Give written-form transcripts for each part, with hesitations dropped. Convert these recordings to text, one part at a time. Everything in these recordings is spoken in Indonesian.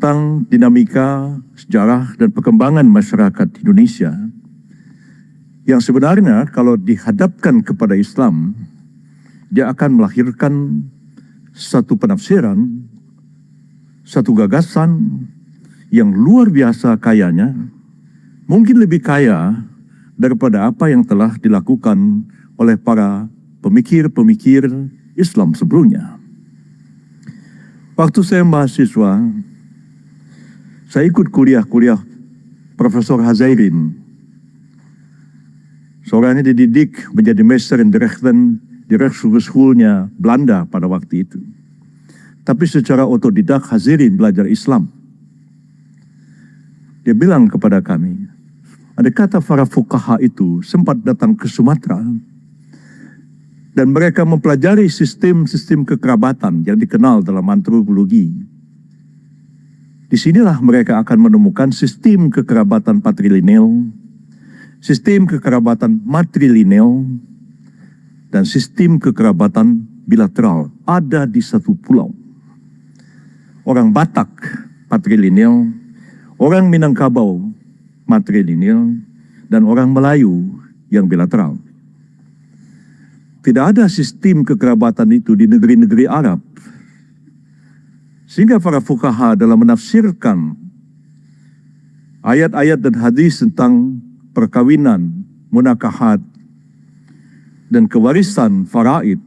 tentang dinamika, sejarah, dan perkembangan masyarakat Indonesia yang sebenarnya kalau dihadapkan kepada Islam, dia akan melahirkan satu penafsiran, satu gagasan yang luar biasa kayanya, mungkin lebih kaya daripada apa yang telah dilakukan oleh para pemikir-pemikir Islam sebelumnya. Waktu saya mahasiswa, saya ikut kuliah Profesor Hazairin. Seorang yang dididik menjadi Meester in Rechten di Rechtshogeschoolnya Belanda pada waktu itu. Tapi secara otodidak Hazairin belajar Islam. Dia bilang kepada kami, ada kata para fuqaha itu sempat datang ke Sumatera dan mereka mempelajari sistem-sistem kekerabatan yang dikenal dalam antropologi. Disinilah mereka akan menemukan sistem kekerabatan patrilineal, sistem kekerabatan matrilineal, dan sistem kekerabatan bilateral ada di satu pulau. Orang Batak patrilineal, orang Minangkabau matrilineal, dan orang Melayu yang bilateral. Tidak ada sistem kekerabatan itu di negeri-negeri Arab. Sehingga para fuqaha dalam menafsirkan ayat-ayat dan hadis tentang perkawinan, munakahat, dan kewarisan faraid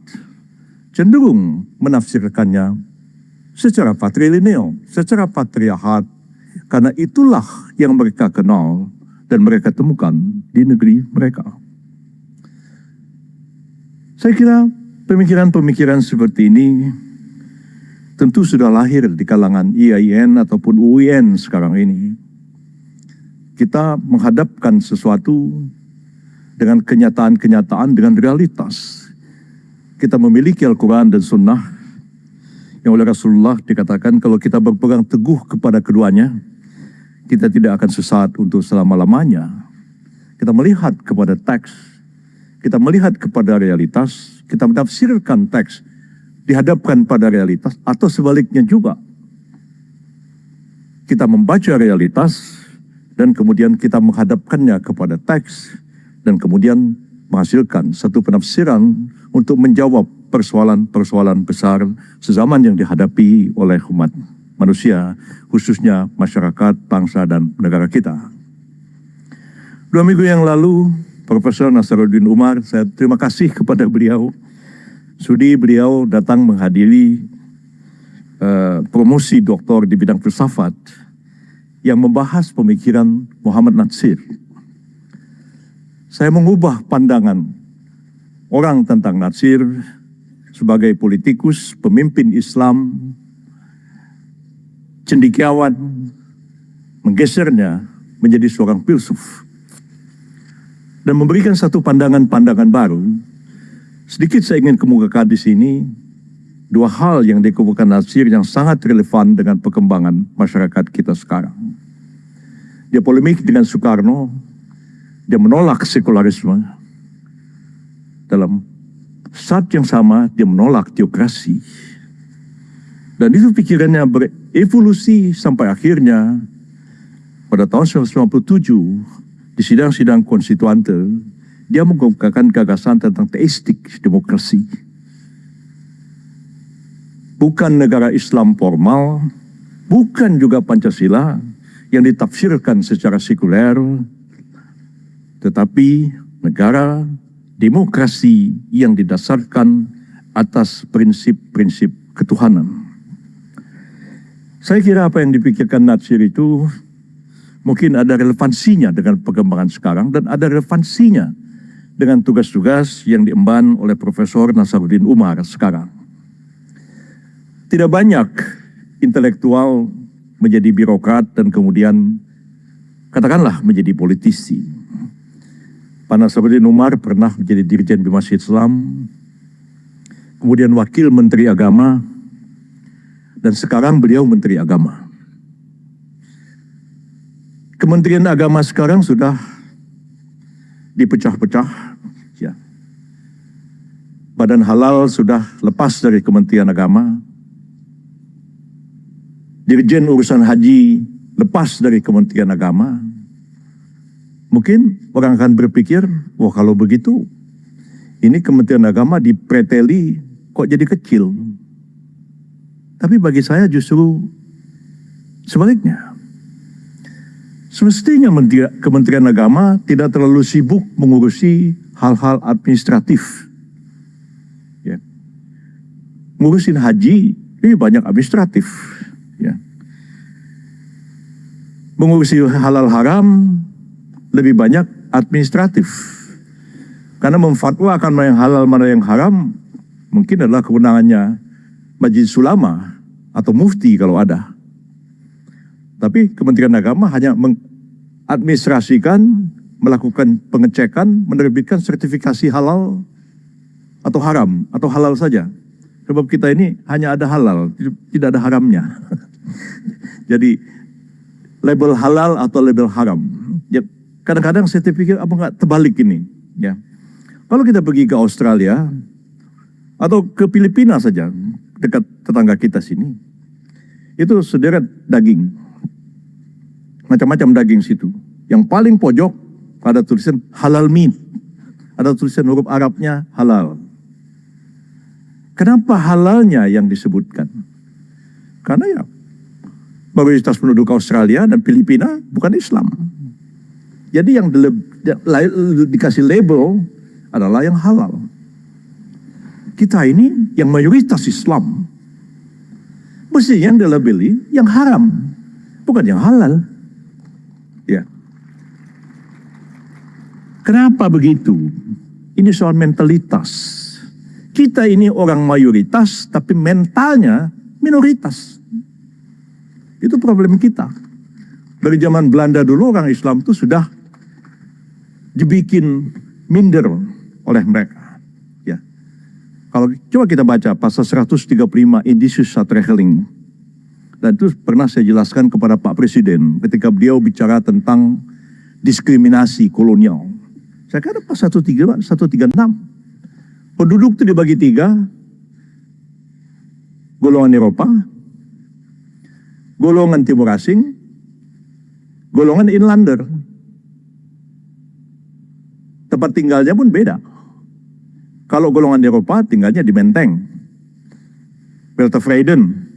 cenderung menafsirkannya secara patrilineal, secara patriarhat, karena itulah yang mereka kenal dan mereka temukan di negeri mereka. Saya kira pemikiran-pemikiran seperti ini tentu sudah lahir di kalangan IAIN ataupun UIN sekarang ini. Kita menghadapkan sesuatu dengan kenyataan-kenyataan, dengan realitas. Kita memiliki Al-Quran dan Sunnah yang oleh Rasulullah dikatakan kalau kita berpegang teguh kepada keduanya, kita tidak akan sesat untuk selama-lamanya. Kita melihat kepada teks, kita melihat kepada realitas, kita menafsirkan teks, dihadapkan pada realitas, atau sebaliknya juga. Kita membaca realitas, dan kemudian kita menghadapkannya kepada teks, dan kemudian menghasilkan satu penafsiran untuk menjawab persoalan-persoalan besar sezaman yang dihadapi oleh umat manusia, khususnya masyarakat, bangsa, dan negara kita. 2 minggu yang lalu, Profesor Nasaruddin Umar, saya terima kasih kepada beliau, sudi beliau datang menghadiri promosi doktor di bidang filsafat yang membahas pemikiran Muhammad Natsir. Saya mengubah pandangan orang tentang Natsir sebagai politikus, pemimpin Islam, cendekiawan, menggesernya menjadi seorang filsuf dan memberikan satu pandangan-pandangan baru. Sedikit saya ingin kemukakan di sini 2 hal yang dikemukakan Natsir yang sangat relevan dengan perkembangan masyarakat kita sekarang. Dia polemik dengan Soekarno, dia menolak sekularisme. Dalam saat yang sama dia menolak teokrasi. Dan itu pikirannya berevolusi sampai akhirnya pada tahun 1997 di sidang-sidang konstituante dia mengemukakan gagasan tentang teistik demokrasi. Bukan negara Islam formal, bukan juga Pancasila yang ditafsirkan secara sekuler, tetapi negara demokrasi yang didasarkan atas prinsip-prinsip ketuhanan. Saya kira apa yang dipikirkan Natsir itu mungkin ada relevansinya dengan perkembangan sekarang dan ada relevansinya dengan tugas-tugas yang diemban oleh Profesor Nasaruddin Umar sekarang. Tidak banyak intelektual menjadi birokrat dan kemudian katakanlah menjadi politisi. Pak Nasaruddin Umar pernah menjadi Dirjen Bimas Islam, kemudian Wakil Menteri Agama, dan sekarang beliau Menteri Agama. Kementerian Agama sekarang sudah dipecah-pecah, ya. Badan Halal sudah lepas dari Kementerian Agama. Dirjen urusan haji lepas dari Kementerian Agama, mungkin orang akan berpikir, wah kalau begitu, ini Kementerian Agama dipreteli kok jadi kecil. Tapi bagi saya justru sebaliknya. Semestinya Kementerian Agama tidak terlalu sibuk mengurusi hal-hal administratif. Ya. Ngurusin haji, ini banyak administratif. Ya. Mengurusi halal haram, lebih banyak administratif. Karena memfatwakan mana yang halal, mana yang haram, mungkin adalah kewenangannya Majelis Ulama atau Mufti kalau ada. Tapi Kementerian Agama hanya mengadministrasikan, melakukan pengecekan, menerbitkan sertifikasi halal atau haram, atau halal saja. Sebab kita ini hanya ada halal, tidak ada haramnya. Jadi label halal atau label haram. Ya, kadang-kadang saya pikir apa nggak terbalik ini. Ya. Kalau kita pergi ke Australia atau ke Filipina saja, dekat tetangga kita sini, itu sederet daging. Macam-macam daging situ. Yang paling pojok ada tulisan halal meat. Ada tulisan huruf Arabnya halal. Kenapa halalnya yang disebutkan? Karena ya mayoritas penduduk Australia dan Filipina bukan Islam. Jadi yang dikasih label adalah yang halal. Kita ini yang mayoritas Islam. Mesti yang dilabeli yang haram, bukan yang halal. Ya. Kenapa begitu? Ini soal mentalitas. Kita ini orang mayoritas, tapi mentalnya minoritas. Itu problem kita. Dari zaman Belanda dulu orang Islam itu sudah dibikin minder oleh mereka. Ya. Kalau coba kita baca pasal 135 Indicius Regeling. Dan itu pernah saya jelaskan kepada Pak Presiden ketika beliau bicara tentang diskriminasi kolonial. Saya kira pasal 136. Penduduk itu dibagi 3. Golongan Eropa, golongan Timur Asing, golongan inlander. Tempat tinggalnya pun beda. Kalau golongan Eropa tinggalnya di Menteng, Beltevreden,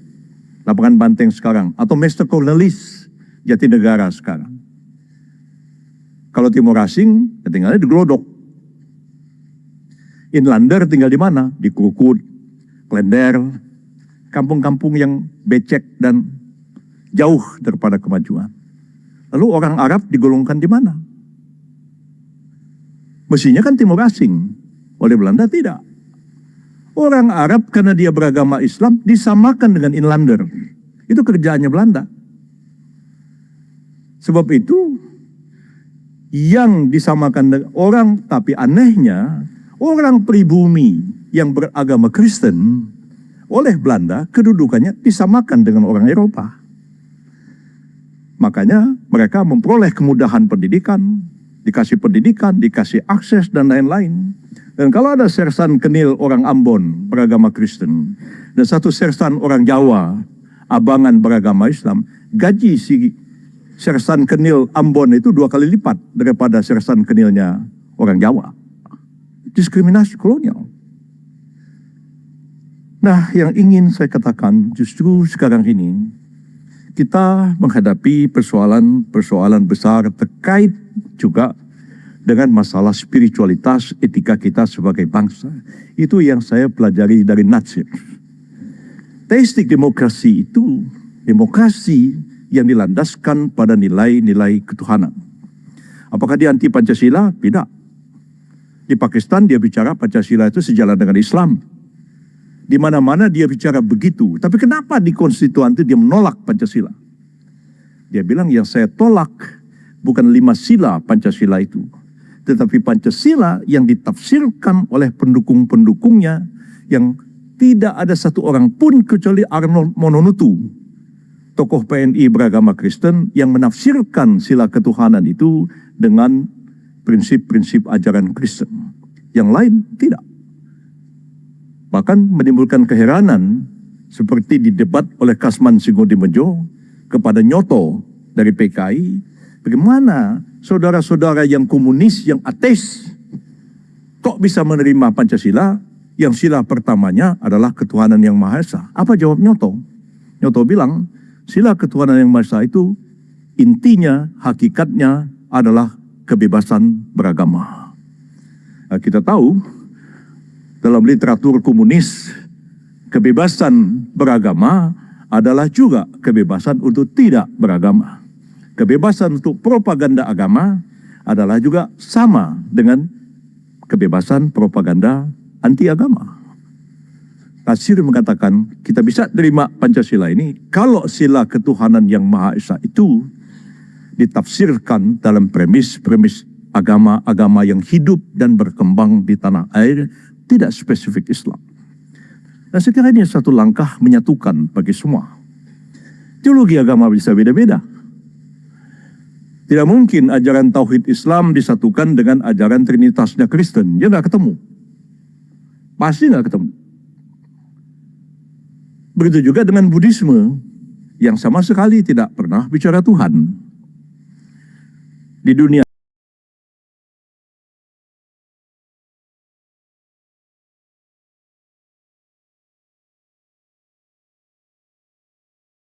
Lapangan Banteng sekarang, atau Meester Cornelis, Jatinegara sekarang. Kalau Timur Asing, ya tinggalnya di Glodok. Inlander tinggal di mana? Di Krukut, Klender, kampung-kampung yang becek dan jauh daripada kemajuan. Lalu orang Arab digolongkan di mana? Mestinya kan Timur Asing, oleh Belanda tidak. Orang Arab karena dia beragama Islam disamakan dengan inlander. Itu kerjaannya Belanda. Sebab itu yang disamakan dengan orang, tapi anehnya orang pribumi yang beragama Kristen oleh Belanda kedudukannya disamakan dengan orang Eropa. Makanya mereka memperoleh kemudahan pendidikan, dikasih akses dan lain-lain. Dan kalau ada sersan Kenil orang Ambon beragama Kristen dan satu sersan orang Jawa Abangan beragama Islam, gaji si sersan Kenil Ambon itu 2 kali lipat daripada sersan Kenilnya orang Jawa. Diskriminasi kolonial. Nah, yang ingin saya katakan justru sekarang ini kita menghadapi persoalan besar terkait juga dengan masalah spiritualitas etika kita sebagai bangsa. Itu yang saya pelajari dari Natsir. Teistik demokrasi itu demokrasi yang dilandaskan pada nilai-nilai ketuhanan. Apakah dia anti Pancasila? Tidak. Di Pakistan dia bicara Pancasila itu sejalan dengan Islam. Di mana-mana dia bicara begitu. Tapi kenapa di konstituan itu dia menolak Pancasila? Dia bilang yang saya tolak bukan 5 sila Pancasila itu, tetapi Pancasila yang ditafsirkan oleh pendukung-pendukungnya yang tidak ada satu orang pun kecuali Arnold Mononutu, tokoh PNI beragama Kristen yang menafsirkan sila ketuhanan itu dengan prinsip-prinsip ajaran Kristen. Yang lain tidak. Bahkan menimbulkan keheranan seperti didebat oleh Kasman Singodemejo kepada Nyoto dari PKI, bagaimana saudara-saudara yang komunis, yang ateis, kok bisa menerima Pancasila yang sila pertamanya adalah ketuhanan yang Maha Esa? Apa jawab Nyoto? Nyoto bilang, sila ketuhanan yang Maha Esa itu intinya, hakikatnya adalah kebebasan beragama. Nah, kita tahu dalam literatur komunis, kebebasan beragama adalah juga kebebasan untuk tidak beragama. Kebebasan untuk propaganda agama adalah juga sama dengan kebebasan propaganda anti agama. Nasir mengatakan kita bisa terima Pancasila ini kalau sila ketuhanan yang Maha Esa itu ditafsirkan dalam premis-premis agama-agama yang hidup dan berkembang di tanah air, tidak spesifik Islam. Dan saya kira ini satu langkah menyatukan bagi semua. Teologi agama bisa beda-beda. Tidak mungkin ajaran Tauhid Islam disatukan dengan ajaran Trinitasnya Kristen. Dia nggak ketemu. Pasti nggak ketemu. Begitu juga dengan Buddhisme, yang sama sekali tidak pernah bicara Tuhan. Di dunia